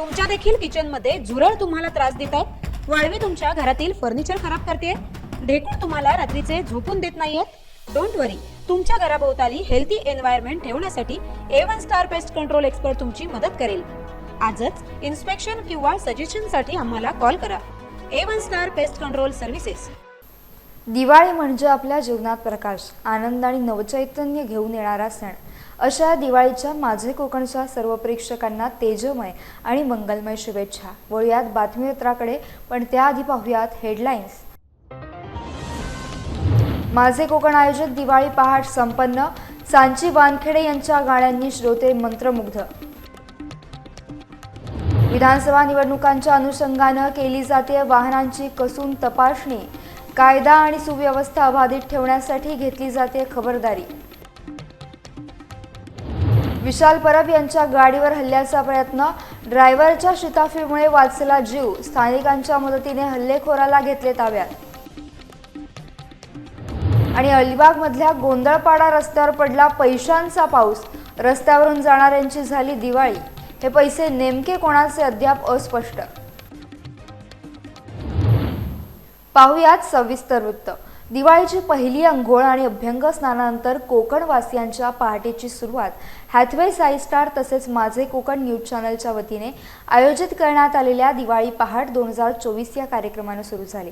तुमच्या देखील किचन मध्ये झुरळ तुम्हाला त्रास देत आहे, वाळवी तुमच्या घरातील फर्निचर खराब करते, ढेकूळ तुम्हाला रात्रीचे झोपून देत नाहीयेत, डोंट वरी, तुमच्या घराभोवताली हेल्थी एन्व्हायरमेंट ठेवण्यासाठी A1 star pest control expert तुमची मदत करेल। आजच इन्स्पेक्शन किंवा सजेशन साठी आम्हाला कॉल करा। A1 star pest control services. Diwali म्हणजे आपल्या जीवनात प्रकाश, आनंद आणि नवचैतन्य घेऊन येणारा सण। अशा दिवाळीच्या माझे कोकणच्या सर्व प्रेक्षकांना तेजमय आणि मंगलमय शुभेच्छा। वळूयात बातमीपत्राकडे, पण त्याआधी पाहूयात हेडलाईन्स। माझे कोकण आयोजित दिवाळी पहाट संपन्न, सांची वानखेडे यांच्या गाण्यांनी श्रोते मंत्रमुग्ध। विधानसभा निवडणुकांच्या अनुषंगाने केली जाते वाहनांची कसून तपासणी, कायदा आणि सुव्यवस्था अबाधित ठेवण्यासाठी घेतली जाते खबरदारी। विशाल परब यांच्या गाडीवर हल्ल्याचा प्रयत्न, ड्रायव्हरच्या शिताफीमुळे वाचला जीव, स्थानिकांच्या मदतीने हल्लेखोराला घेतले ताब्यात। आणि अलिबाग मधल्या गोंधळपाडा रस्त्यावर पडला पैशांचा पाऊस, रस्त्यावरून जाणाऱ्यांची झाली दिवाळी, हे पैसे नेमके कोणाचे अद्याप अस्पष्ट। पाहुयात सविस्तर वृत्त। दिवाळीची पहिली अंघोळ आणि अभ्यंग स्नानानंतर कोकणवासियांच्या पहाटेची सुरुवात हॅथवे साई स्टार तसेच माझे कोकण न्यूज चॅनलच्या वतीने आयोजित करण्यात आलेल्या दिवाळी पहाट 2024 या कार्यक्रमाने सुरू झाली।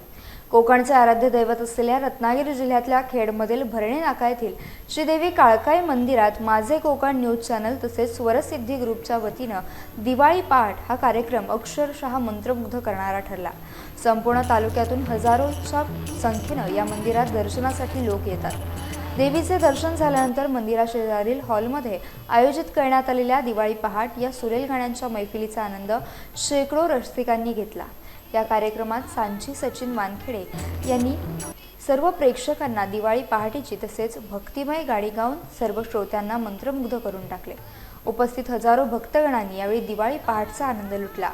कोकणचे आराध्य दैवत असलेल्या रत्नागिरी जिल्ह्यातल्या खेडमधील भरणे नाका येथील श्रीदेवी काळकाई मंदिरात माझे कोकण न्यूज चॅनल तसेच स्वरसिद्धी ग्रुपच्या वतीने दिवाळी पहाट हा कार्यक्रम अक्षरशः मंत्रमुग्ध करणारा ठरला। संपूर्ण तालुक्यातून हजारोच्या संख्येने या मंदिरात दर्शनासाठी लोक येतात। देवीचे दर्शन झाल्यानंतर मंदिराशेजारील हॉलमध्ये आयोजित करण्यात आलेल्या दिवाळी पहाट या सुरेल गाण्यांच्या मैफिलीचा आनंद शेकडो रसिकांनी घेतला। या कार्यक्रमात सांची सचिन वानखेडे यांनी सर्व प्रेक्षकांना दिवाळी पहाटेची तसेच भक्तिमय गाणी गाऊन सर्व श्रोत्यांना मंत्रमुग्ध करून टाकले। उपस्थित हजारो भक्तगणांनी यावेळी दिवाळी पहाटचा आनंद लुटला।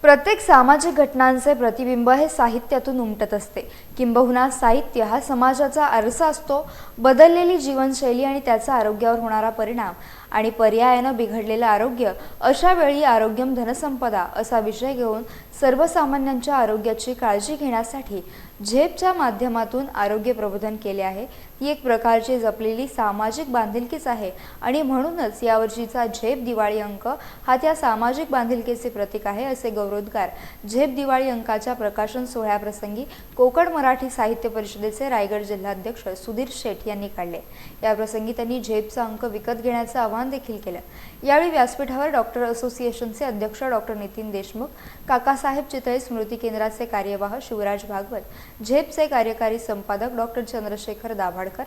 प्रत्येक सामाजिक घटनांचे प्रतिबिंब हे साहित्यातून उमटत असते, किंबहुना साहित्य हा समाजाचा आरसा असतो। बदललेली जीवनशैली आणि त्याचा आरोग्यावर होणारा परिणाम आणि पर्यायाने बिघडलेले आरोग्य, अशा वेळी आरोग्यम धनसंपदा असा विषय घेऊन सर्वसामान्यांच्या आरोग्याची काळजी घेण्यासाठी झेपच्या माध्यमातून आरोग्य प्रबोधन केले आहे। ही एक प्रकारची जपलेली सामाजिक बांधिलकीच आहे आणि म्हणूनच यावर्षीचा झेप दिवाळी अंक हा त्या सामाजिक बांधिलकीचे प्रतीक आहे, असे गौरवोद्गार झेप दिवाळी अंकाच्या प्रकाशन सोहळ्याप्रसंगी कोकण मराठी साहित्य परिषदेचे रायगड जिल्हाध्यक्ष सुधीर शेठ यांनी काढले। याप्रसंगी त्यांनी झेपचा अंक विकत घेण्याचे आवाहन देखील केले। यावेळी व्यासपीठावर डॉक्टर असोसिएशनचे अध्यक्ष डॉक्टर नितीन देशमुख, काकासाहेब चितळे स्मृती केंद्राचे कार्यवाह शिवराज भागवत, झेपचे कार्यकारी संपादक डॉक्टर चंद्रशेखर दाभाडकर,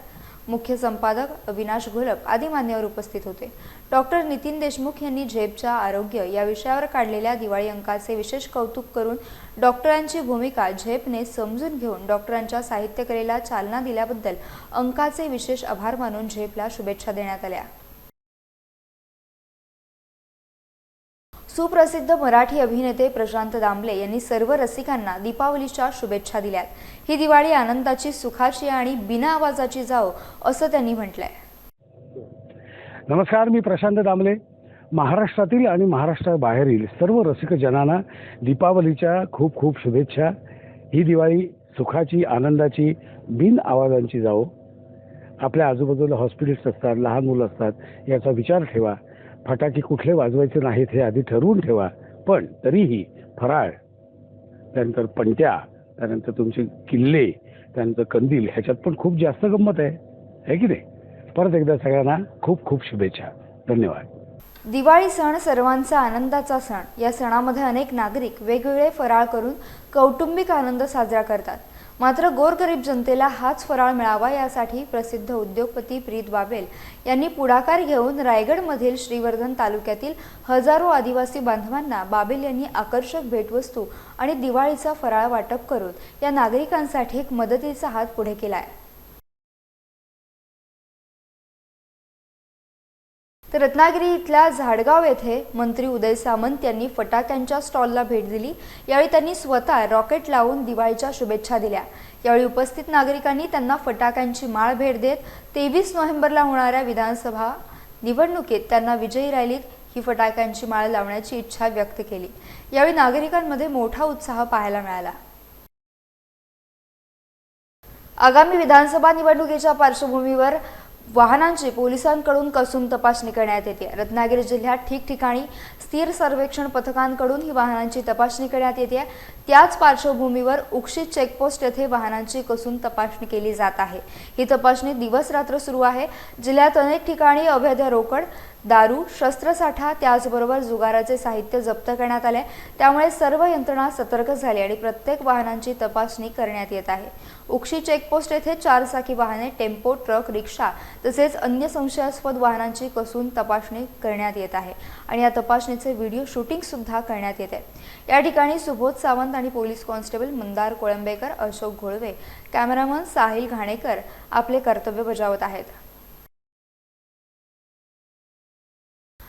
मुख्य संपादक अविनाश घोलप आदी मान्यवर उपस्थित होते। डॉक्टर नितीन देशमुख यांनी झेपच्या आरोग्य या विषयावर काढलेल्या दिवाळी अंकाचे विशेष कौतुक करून डॉक्टरांची भूमिका झेपने समजून घेऊन डॉक्टरांच्या साहित्यकलेला चालना दिल्याबद्दल अंकाचे विशेष आभार मानून झेपला शुभेच्छा देण्यात आल्या। सुप्रसिद्ध मराठी अभिनेते प्रशांत दामले यांनी सर्व रसिकांना दीपावलीच्या शुभेच्छा दिल्यात। ही दिवाळी आनंदाची, सुखाची आणि बिना आवाजाची जाओ, असं त्यांनी म्हटलंय। नमस्कार, मी प्रशांत दामले। महाराष्ट्रातील आणि महाराष्ट्राबाहेरील सर्व रसिक जनांना दीपावलीच्या खूप खूप शुभेच्छा। ही दिवाळी सुखाची, आनंदाची, बिन आवाजांची जाओ। आपल्या आजूबाजूला हॉस्पिटल्स असतात, लहान मुलं असतात, याचा विचार ठेवा। फटाके कुठले वाजवायचे नाहीत हे आधी ठरवून ठेवा, पण तरीही फराळ, त्यानंतर पणत्या, त्यानंतर तुमचे किल्ले, त्यानंतर कंदील, ह्याच्यात पण खूप जास्त गंमत आहे की नाही? परत एकदा सगळ्यांना खूप खूप शुभेच्छा। धन्यवाद। दिवाळी सण सर्वांचा आनंदाचा सण। या सणामध्ये अनेक नागरिक वेगवेगळे फराळ करून कौटुंबिक आनंद साजरा करतात। मात्र गोरगरीब जनतेला हाच फराळ मिळावा यासाठी प्रसिद्ध उद्योगपती प्रीत बाबेल यांनी पुढाकार घेऊन रायगडमधील श्रीवर्धन तालुक्यातील हजारो आदिवासी बांधवांना बाबेल यांनी आकर्षक भेटवस्तू आणि दिवाळीचा फराळ वाटप करून या नागरिकांसाठी एक मदतीचा हात पुढे केलाय। तर रत्नागिरी इथल्या झाडगाव येथे मंत्री उदय सामंत यांनी फटाक्यांच्या स्टॉलला भेट दिली। यावेळी त्यांनी स्वतः रॉकेट लावून दिवाळीच्या शुभेच्छा दिल्या। यावेळी उपस्थित नागरिकांनी त्यांना फटाक्यांची माळ भेट देत 23 नोव्हेंबरला होणाऱ्या विधानसभा निवडणुकीत त्यांना विजयी रॅलीत ही फटाक्यांची माळ लावण्याची इच्छा व्यक्त केली। यावेळी नागरिकांमध्ये मोठा उत्साह पाहायला मिळाला। आगामी विधानसभा निवडणुकीच्या पार्श्वभूमीवर वाहनांची पोलिसांकडून कसून तपासणी करण्यात येते। रत्नागिरी जिल्ह्यात ठिकठिकाणी स्थिर सर्वेक्षण पथकांकडून ही वाहनांची तपासणी करण्यात येते। त्याच पार्श्वभूमीवर उक्षी चेकपोस्ट येथे वाहनांची कसून तपासणी केली जात आहे। ही तपासणी दिवस रात्र सुरू आहे। जिल्ह्यात अनेक ठिकाणी अवैध रोकड, दारू, शस्त्रसाठा त्याचबरोबर जुगाराचे साहित्य जप्त करण्यात आले। त्यामुळे सर्व यंत्रणा सतर्क झाली आणि प्रत्येक वाहनांची तपासणी करण्यात येत आहे। उक्षी चेकपोस्ट येथे 4 चाकी वाहने, टेम्पो, ट्रक, रिक्षा तसेच अन्य संशयास्पद वाहनांची कसून तपासणी करण्यात येत आहे आणि या तपासणीचे व्हिडिओ शूटिंग सुद्धा करण्यात येते। या ठिकाणी सुबोध सावंत आणि police constable Mandar Kolambekar, Ashok Gholve, cameraman Sahil Ghanekar आपले कर्तव्य बजावत आहेत।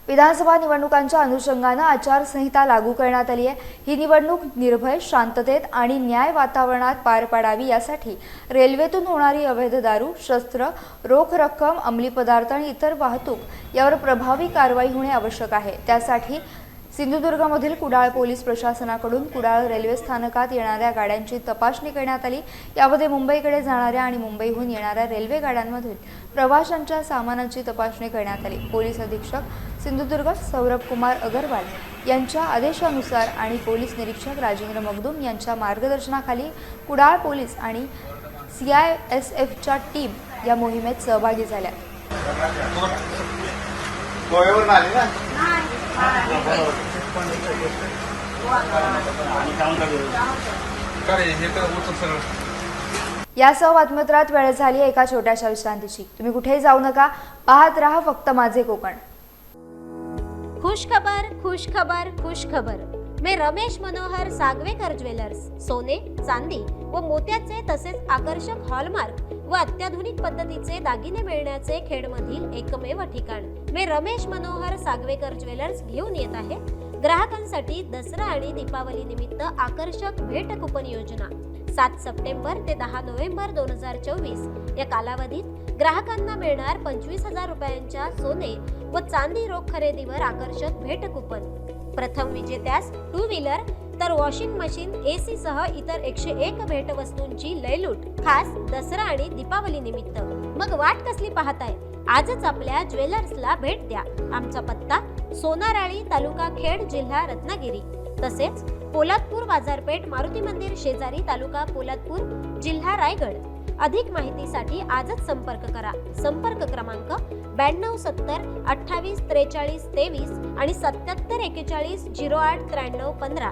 विधानसभा निवडणुकांच्या अनुषंगाने आचारसंहिता लागू करण्यात आली आहे। ही निवडणूक निर्भय, शांततेत आणि न्याय वातावरणात पार पाडावी यासाठी रेल्वेतून होणारी अवैध दारू, शस्त्र, रोख रक्कम, अंमली पदार्थ आणि इतर वाहतूक यावर प्रभावी कारवाई होणे आवश्यक आहे। त्यासाठी सिंधुदुर्गमधील कुडाळ पोलीस प्रशासनाकडून कुडाळ रेल्वे स्थानकात येणाऱ्या गाड्यांची तपासणी करण्यात आली। यामध्ये मुंबईकडे जाणाऱ्या आणि मुंबईहून येणाऱ्या रेल्वे गाड्यांमधील प्रवाशांच्या सामानाची तपासणी करण्यात आली। पोलीस अधीक्षक सिंधुदुर्ग सौरभ कुमार अगरवाल यांच्या आदेशानुसार आणि पोलीस निरीक्षक राजेंद्र मगदूम यांच्या मार्गदर्शनाखाली कुडाळ पोलीस आणि CISFच्या टीम या मोहिमेत सहभागी झाल्या। यासह बातमीपत्रात वेळ झाली एका छोट्याशा विश्रांतीची। तुम्ही कुठेही जाऊ नका, पाहत राहा फक्त माझे कोकण। खुश खबर, खुश खबर, खुश खबर। मैं रमेश मनोहर सागवेकर ज्वेलर्स सोने, चांदी व मोत्याचे तसेच आकर्षक हॉलमार्क व अत्याधुनिक पद्धतीचे दागिने मिळण्याचे खेडमधील एकमेव ठिकाण मैं रमेश मनोहर सागवेकर ज्वेलर्स घेऊन येत आहे ग्राहकांसाठी दसरा आणि दीपावली निमित्त आकर्षक भेट कुपन योजना। 7 सप्टेंबर ते 10 नोव्हेंबर 2024 या कालावधीत ग्राहकांना मिळणार 25,000 रुपयांच्या सोने व चांदी रोख खरेदीवर आकर्षक भेट कुपन। प्रथम विजेत्यास 2 व्हीलर तर वॉशिंग मशीन, AC सह इतर 101 भेट वस्तूंची लयलूट खास दसरा आणि दीपावली निमित्त। मग वाट कसली पाहताय? आजच आपल्या ज्वेलर्सला भेट द्या। आमचा पत्ता सोनाराळी, तालुका खेड, जिल्हा रत्नागिरी, तसेच पोलादपूर बाजारपेठ, मारुती मंदिर शेजारी, तालुका पोलादपूर, जिल्हा रायगड। अधिक माहितीसाठी आजच संपर्क करा। संपर्क क्रमांक 92 70 28 43 23 आणि 77 41 08 93 15।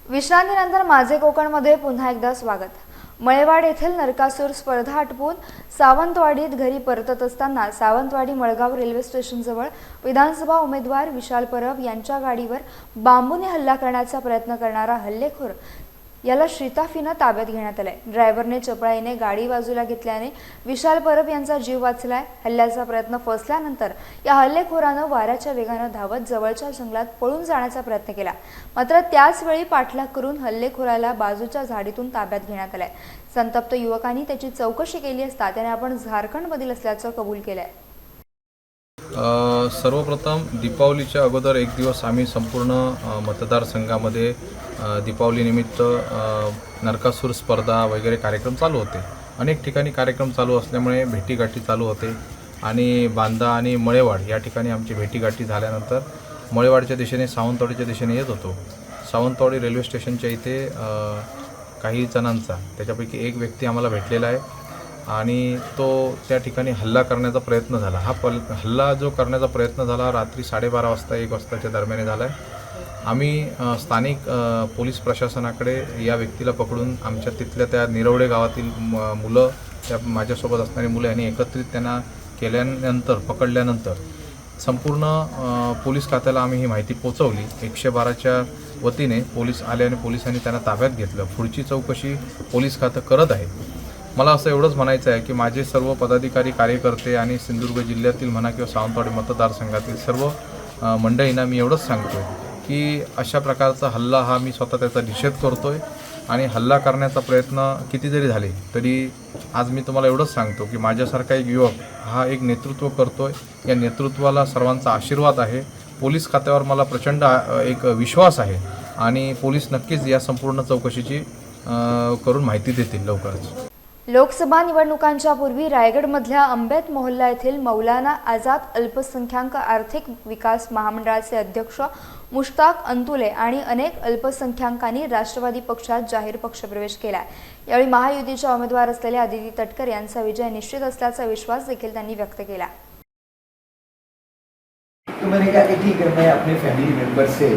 विश्रांतीनंतर माझे कोकणमध्ये पुन्हा एकदा स्वागत। मळेवाड येथील नरकासूर स्पर्धा आटपून सावंतवाडीत घरी परतत असताना सावंतवाडी मळगाव रेल्वे स्टेशनजवळ विधानसभा उमेदवार विशाल परब यांच्या गाडीवर बांबूने हल्ला करण्याचा प्रयत्न करणारा हल्लेखोर याला शिताफीनं ताब्यात घेण्यात आलंय। ड्रायव्हरने चपळाईने गाडी बाजूला घेतल्याने विशाल परब यांचा जीव वाचलाय। हल्ल्याचा प्रयत्न फसल्यानंतर या हल्लेखोरानं वाऱ्याच्या वेगानं धावत जवळच्या जंगलात पळून जाण्याचा प्रयत्न केला, मात्र त्याच वेळी पाठलाग करून हल्लेखोराला बाजूच्या झाडीतून ताब्यात घेण्यात आलंय। संतप्त युवकांनी त्याची चौकशी केली असता त्याने आपण झारखंडमधील असल्याचं कबूल केलंय। सर्वप्रथम दीपावलीच्या अगोदर एक दिवस आम्ही संपूर्ण मतदारसंघामध्ये दीपावलीनिमित्त नरकासूर स्पर्धा वगैरे कार्यक्रम चालू होते। अनेक ठिकाणी कार्यक्रम चालू असल्यामुळे भेटीगाठी चालू होते आणि बांदा आणि मळेवाड या ठिकाणी आमची भेटीगाठी झाल्यानंतर मळेवाडच्या दिशेने सावंतवाडीच्या दिशेने येत होतो। सावंतवाडी रेल्वे स्टेशनच्या इथे काही जणांचा त्याच्यापैकी एक व्यक्ती आम्हाला भेटलेला आहे आणि तो त्या ठिकाणी हल्ला करण्याचा प्रयत्न झाला। हल्ला जो करण्याचा प्रयत्न झाला रात्री 12:30 वाजता 1 वाजताच्या दरम्यान झाला आहे। आम्ही स्थानिक पोलीस प्रशासनाकडे या व्यक्तीला पकडून आमच्या तिथल्या त्या निरवडे गावातील मुलं, त्या माझ्यासोबत असणारी मुलं यांनी एकत्रित त्यांना केल्यानंतर पकडल्यानंतर संपूर्ण पोलीस खात्याला आम्ही ही माहिती पोचवली। 112च्या वतीने पोलीस आले आणि पोलिसांनी त्यांना ताब्यात घेतलं। पुढची चौकशी पोलीस खातं करत आहे मला असं एवढंच म्हणायचं आहे की माझे सर्व पदाधिकारी कार्यकर्ते आणि सिंधुदुर्ग जिल्ह्यातील म्हणा किंवा सावंतवाडी मतदारसंघातील सर्व मंडळींना मी एवढंच सांगतो आहे की अशा प्रकारचा हल्ला हा मी स्वतः त्याचा निषेध करतो आहे आणि हल्ला करण्याचा प्रयत्न किती जरी झाले तरी आज मी तुम्हाला एवढंच सांगतो की माझ्यासारखा एक युवक हा एक नेतृत्व करतो आहे. या नेतृत्वाला सर्वांचा आशीर्वाद आहे. पोलीस खात्यावर मला प्रचंड एक विश्वास आहे आणि पोलीस नक्कीच या संपूर्ण चौकशीची करून माहिती देतील लवकरच. लोकसभा निवडणुकांच्या पूर्वी रायगडमधल्या अंबेत मोहल्ला येथील मौलाना आझाद अल्पसंख्याक आर्थिक विकास महामंडळाचे अध्यक्ष मुश्ताक अंतुले आणि अनेक अल्पसंख्याकांनी राष्ट्रवादी पक्षात जाहीर पक्षप्रवेश केला. यावेळी महायुतीच्या उमेदवार असलेल्या अदिती तटकर यांचा विजय निश्चित असल्याचा विश्वास देखील त्यांनी व्यक्त केला. तो मैंने कहा कि ठीक है, मैं अपने फैमिली मेम्बर से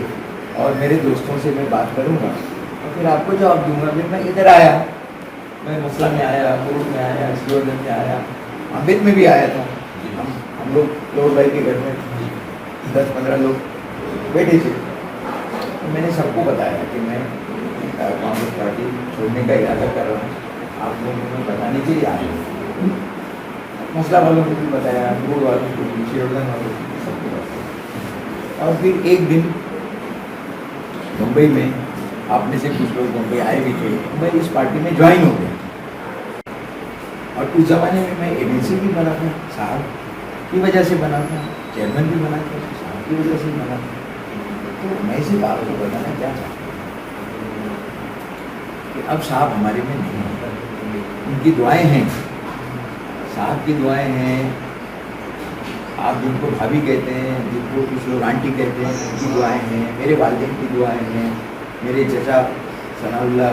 और मेरे दोस्तों से मैं बात करूंगा और फिर आपको जवाब दूंगा. फिर मैं इधर आया, मैं मसला में आया, मुरुड में आया, सियोजन में आया, अम्बेद में भी आया था. हम लोग लोड भाई के घर में 10-15 लोग बैठे थे. तो मैंने सबको बताया कि मैं कांग्रेस पार्टी छोड़ने का इरादा कर रहा हूँ. आप लोगों को बताने के लिए आए. मसला वालों को भी बताया, मुरुड वालों को भी, सियोजन वालों को भी, सबको बताया. और फिर एक दिन मुंबई में आप में से कुछ लोग मुंबई आए भी थे. मैं इस पार्टी में ज्वाइन हो गया और उस ज़माने में मैं एडीसी भी बना था, साहब की वजह से बना था, चेयरमैन भी बना था, साहब की वजह से बना था. तो मैं इसी बात को बताना क्या चाहता हूँ कि अब साहब हमारे में नहीं है. उनकी दुआएं हैं, साहब की दुआएं हैं. आप जिनको भाभी कहते हैं, जिनको कुछ लोग आंटी कहते हैं, उनकी दुआएं हैं. मेरे वालिदैन की दुआएं हैं, मेरे चचा सनाउल्ला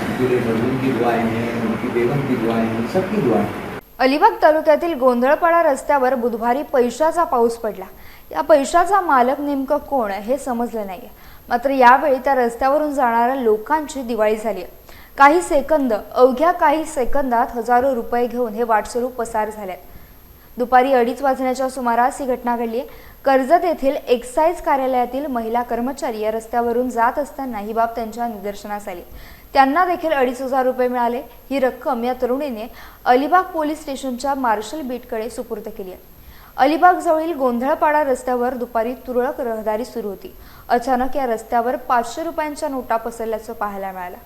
अंतुले मजून की दुआएं हैं, उनकी बेगम की दुआएं हैं, सबकी दुआएं. अलिबाग तालुक्यातील गोंधळपाडा रस्त्यावर बुधवारी पैशाचा पाऊस पडला. या पैशाचा मालक नेमकं कोण हे समजलं नाहीये. मात्र यावेळी त्या रस्त्यावरून जाणाऱ्या लोकांची दिवाळी झाली. अवघ्या काही सेकंदात हजारो रुपये घेऊन हे वाटसरू पसार झाले. दुपारी 2:30 वाजण्याच्या सुमारास ही घटना घडली. कर्जत येथील एक्साईज कार्यालयातील महिला कर्मचारी या रस्त्यावरून जात असताना ही बाब त्यांच्या निदर्शनास आली. त्यांना देखील 2,500 रुपये मिळाले. ही रक्कम या तरुणीने अलिबाग पोलीस स्टेशनच्या मार्शल बीटकडे सुपूर्द केली आहे. अलिबाग जवळील गोंधळपाडा रस्त्यावर दुपारी तुरळक रहदारी सुरू होती. अचानक या रस्त्यावर 500 रुपयांच्या नोटा पसरल्याचं पाहायला मिळालं.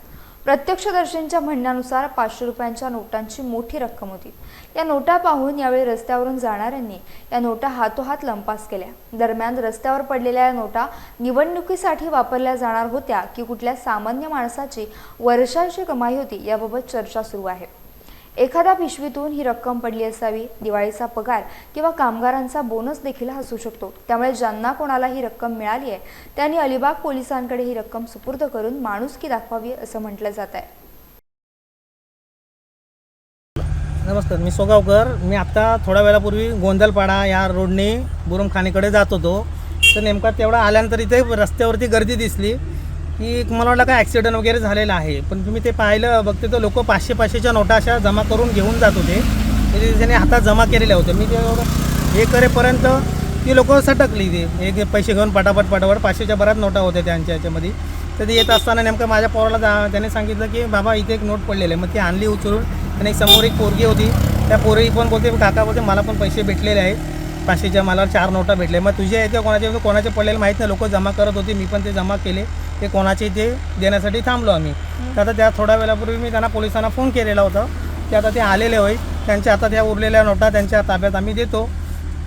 प्रत्यक्षदर्शींच्या म्हणण्यानुसार 500 रुपयांच्या नोटांची मोठी रक्कम होती. या नोटा पाहून यावेळी रस्त्यावरून जाणाऱ्यांनी या नोटा हातोहात लंपास केल्या. दरम्यान रस्त्यावर पडलेल्या या नोटा निवडणुकीसाठी वापरल्या जाणार होत्या की कुठल्या सामान्य माणसाची वर्षाची कमाई होती याबाबत चर्चा सुरू आहे. एखाद्या पिशवीतून ही रक्कम पडली असावी. दिवाळीचा पगार किंवा कामगारांचा बोनस देखील असू शकतो. त्यामुळे ज्यांना कोणाला ही रक्कम मिळाली आहे त्यांनी अलिबाग पोलिसांकडे ही रक्कम सुपूर्द करून माणुसकी दाखवावी असं म्हटलं जात आहे. नमस्कार, मी सोगावकर. मी आत्ता थोड्या वेळापूर्वी गोंधळपाडा या रोडने बुरमखानेकडे जात होतो. तर नेमका तेवढा आल्यानंतर इथे रस्त्यावरती गर्दी दिसली की मला वाटलं काय ॲक्सिडेंट वगैरे झालेला आहे. पण तुम्ही ते पाहिलं बघते तर लोक 500-500च्या नोटा अशा जमा करून घेऊन जात होते. ते त्याने हातात जमा केलेल्या होत्या. मी ते हे करेपर्यंत ती लोक सटकली. ते एक पैसे घेऊन पटापट 500च्या बऱ्याच नोटा होत्या त्यांच्या याच्यामध्ये. तर ते येत असताना नेमकं माझ्या पोराला त्याने सांगितलं की बाबा इथे एक नोट पडलेलं आहे. मग ती आणली उचलून आणि समोर एक पोरगी होती. त्या पोरी पण बोलते काका बोलते मला पण पैसे भेटलेले आहेत 500च्या, मला 4 नोटा भेटले. मग तुझ्या इथे कोणाचे पडलेले माहीत नाही. लोक जमा करत होते, मी पण ते जमा केले. ते कोणाचे ते देण्यासाठी थांबलो आम्ही. तर आता त्या थोड्या वेळापूर्वी मी त्यांना पोलिसांना फोन केलेला होता की आता ते आलेले होय. त्यांच्या आता त्या उरलेल्या नोटा त्यांच्या ताब्यात आम्ही देतो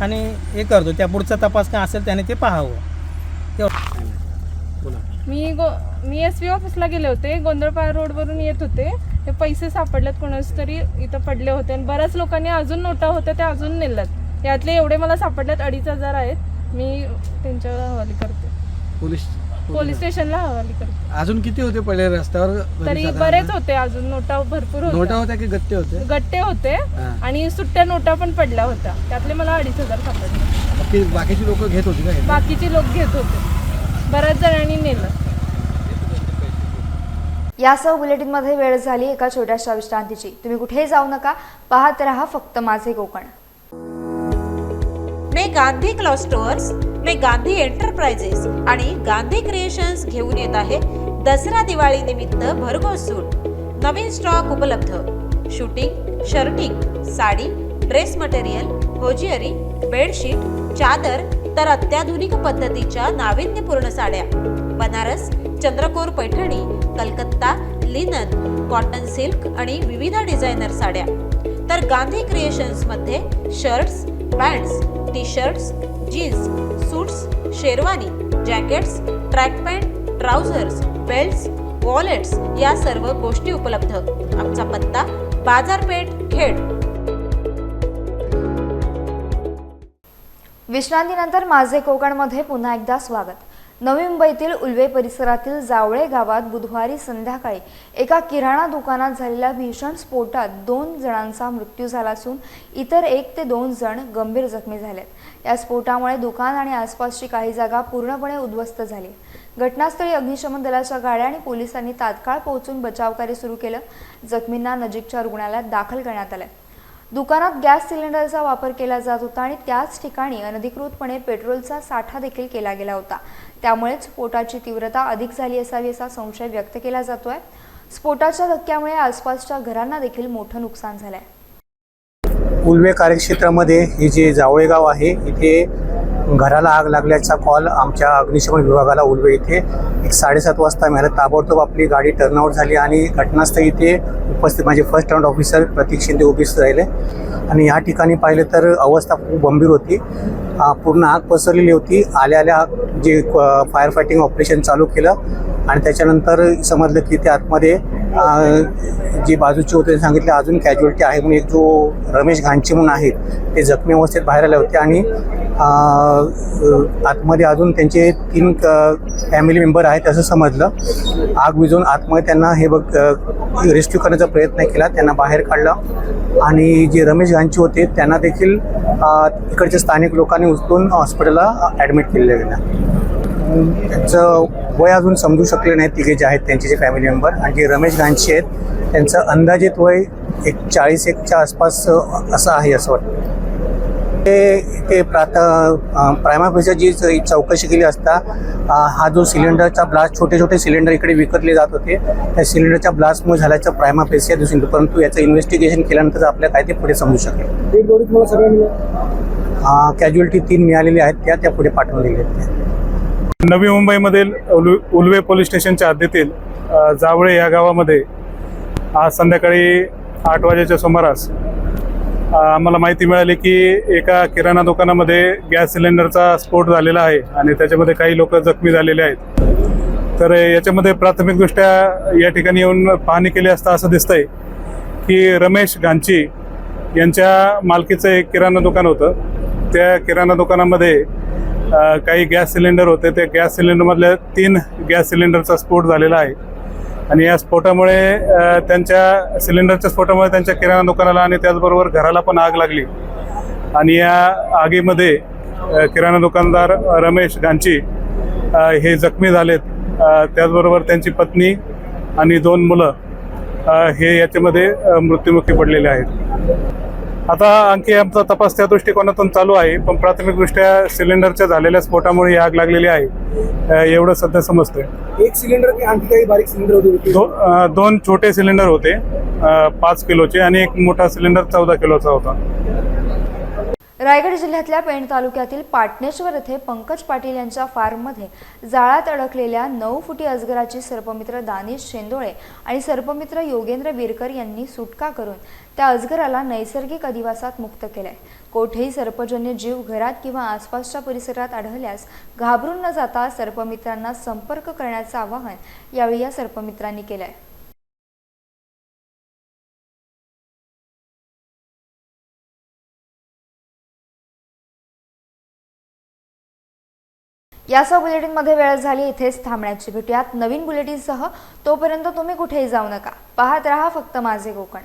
आणि हे करतो. त्या पुढचा तपास काय असेल त्याने ते पाहावं. मी एस पी ऑफिसला गेले होते. गोंधळपाडा रोडवरून येत होते. ते पैसे सापडलेत कोणाच तरी इथं पडले होते आणि बऱ्याच लोकांनी अजून नोटा होत्या त्या अजून नेल्यात. यातले एवढे मला सापडलेत 2,500 आहेत. मी त्यांच्यावर हवाली करते, पोलीस स्टेशनला हवाली करते. अजून किती होते पडले रस्त्यावर? तरी बरेच होते, अजून नोटा भरपूर नोटा होत्या की गट्टे होते? गट्टे होते आणि सुट्ट्या नोटा पण पडल्या होत्या. त्यातले मला 2,500 सापडले. बाकीची लोक घेत होती का? बाकीचे लोक घेत होते, बऱ्याच जणांनी नेलं. यासह बुलेटिनमध्ये वेळ झाली एका छोट्याशा विश्रांतीची. तुम्ही कुठेही जाऊ नका, पाहत रहा फक्त माझे कोकण. मे गांधी क्लॉथ स्टोअर्स, मे गांधी एंटरप्राइजेस आणि गांधी क्रिएशन्स घेऊन येत आहे दसरा दिवाळी निमित्त भरघोस सूट. नवीन स्टॉक उपलब्ध. Suiting, shirting, sari, dress material, hosiery, bedsheet, चादर तर अत्याधुनिक पद्धतीच्या नाविन्यपूर्ण साड्या, बनारस, चंद्रकोर Paithani, Calcutta, linen, cotton silk आणि विविध डिझायनर साड्या. तर गांधी क्रिएशन्स मध्ये shirts, pants, T shirts, jeans, suits, sherwani, jackets, track pant, trousers, belts, wallets या सर्व गोष्टी उपलब्ध. आमचा पत्ता बाजारपेठ, खेड. विश्रांतीनंतर माझे कोकणमध्ये पुन्हा एकदा स्वागत. नवी मुंबईतील उल्वे परिसरातील जावळे गावात बुधवारी संध्याकाळी एका किराणा दुकानात झालेल्या भीषण स्फोटात 2 जणांचा मृत्यू झाला असून इतर 1 ते 2 जण गंभीर जखमी झालेत. या स्फोटामुळे दुकान आणि आसपासची काही जागा पूर्णपणे उद्ध्वस्त झाली. घटनास्थळी अग्निशमन दलाच्या गाड्या आणि पोलिसांनी तात्काळ पोहोचून बचावकार्य सुरू केलं. जखमींना नजीकच्या रुग्णालयात दाखल करण्यात आले. दुकानात गॅस सिलेंडरचा वापर केला जात होता आणि त्याच ठिकाणी अनधिकृतपणे पेट्रोलचा साठा देखील केला गेला होता. त्यामुळेच स्फोटाची तीव्रता अधिक झाली असावी असा संशय व्यक्त केला जातोय. स्फोटाच्या धक्क्यामुळे आसपासच्या घरांना देखील मोठं नुकसान झालंय. उल्वे कार्यक्षेत्रामध्ये हे जे जावळे गाव आहे, इथे घराला आग लागल्याचा कॉल आमच्या अग्निशमन विभागाला उल्वे इथे 7:30 वाजता मिळाला. ताबडतोब आपली गाडी टर्नआउट झाली आणि घटनास्थळी इथे उपस्थित माझे फर्स्ट राऊंड ऑफिसर प्रतीक शिंदे उपस्थित राहिले आणि या ठिकाणी पाहिलं तर अवस्था खूप गंभीर होती. पूर्ण आग पसरलेली होती. आल्या जे फायर फायटिंग ऑपरेशन चालू केलं आणि त्याच्यानंतर समजलं की ते आतमध्ये जे बाजूचे होते सांगितले अजून कॅज्युअलिटी आहे म्हणून एक जो रमेश घांची म्हणून आहेत ते जखमी अवस्थेत बाहेर आले होते आणि आतमध्ये अजून त्यांचे 3 फॅमिली मेंबर आहेत असं समजलं. आग विझून आतमध्ये त्यांना रेस्क्यू करण्याचा प्रयत्न केला, त्यांना बाहेर काढलं आणि जे रमेश घांची होते त्यांना देखील इकडच्या स्थानिक लोकांनी उचलून हॉस्पिटलला ॲडमिट केलेलं गेलं. त्यांचं वय अजून समजू शकले नाही. तिघे जे आहेत त्यांचे जे फॅमिली मेंबर आणि जे रमेश घांची आहेत त्यांचं अंदाजित वय 40-1च्या आसपास असं आहे असं वाटतं. ते प्रायमा फेसर जी चौकशी केली असता हा जो सिलेंडरचा ब्लास्ट छोटे सिलेंडर इकडे विकतले जात होते त्या सिलेंडरच्या ब्लास्टमुळे झाल्याचा प्रायमा फेसिया दिसून येतो. परंतु याचं इन्व्हेस्टिगेशन केल्यानंतर आपल्याला काय ते पुढे समजू शकेल. कॅज्युअलिटी 3 मिळालेली आहेत त्या पुढे पाठवून दिल्या आहेत. नवी मुंबईमधील उल्वे पोलीस स्टेशनच्या हद्दीतील जावळे या गावामध्ये आज संध्याकाळी 8 वाजेच्या सुमारास आम्हाला माहिती मिळाली की एका किराणा दुकानामध्ये गॅस सिलेंडरचा स्फोट झालेला आहे आणि त्याच्यामध्ये काही लोक जखमी झालेले आहेत. तर याच्यामध्ये प्राथमिकदृष्ट्या या ठिकाणी येऊन पाहणी केली असता असं दिसतंय की रमेश घांची यांच्या मालकीचं एक किराणा दुकान होतं. त्या किराणा दुकानामध्ये काही गॅस सिलेंडर होते. त्या गॅस सिलेंडरमधल्या 3 गॅस सिलेंडरचा स्फोट झालेला आहे आणि या स्फोटामुळे त्यांच्या किराणा दुकानाला आणि त्याचबरोबर घराला पण आग लागली आणि या आगीमध्ये किराणा दुकानदार रमेश घांची हे जखमी झालेत. त्याचबरोबर त्यांची पत्नी आणि 2 मुलं हे याच्यामध्ये मृत्युमुखी पडलेले आहेत. आता आणखी आमचा तपास त्या दृष्टिकोनातून चालू आहे, पण प्राथमिकदृष्ट्या सिलेंडरच्या झालेल्या स्फोटामुळे ही आग लागलेली आहे एवढं सध्या समजतंय. एक सिलेंडर की आणखी काही बारीक सिलेंडर होते? 2 छोटे सिलेंडर होते 5 किलोचे आणि एक मोठा सिलेंडर 14 किलोचा होता. रायगड जिल्ह्यातल्या पेण तालुक्यातील पाटणेश्वर येथे पंकज पाटील यांच्या फार्ममध्ये जाळ्यात अडकलेल्या 9 फुटी अजगराची सर्पमित्र दानिश शेंदोळे आणि सर्पमित्र योगेंद्र विरकर यांनी सुटका करून त्या अजगराला नैसर्गिक अधिवासात मुक्त केलंय. कोठेही सर्पजन्य जीव घरात किंवा आसपासच्या परिसरात आढळल्यास घाबरून न जाता सर्पमित्रांना संपर्क करण्याचं आवाहन यावेळी या सर्पमित्रांनी केलंय. यासह बुलेटिनमध्ये वेळ झाली इथेच थांबण्याची. भेटूयात नवीन बुलेटिनसह. तोपर्यंत तुम्ही कुठेही जाऊ नका. पाहत रहा फक्त माझे कोकण.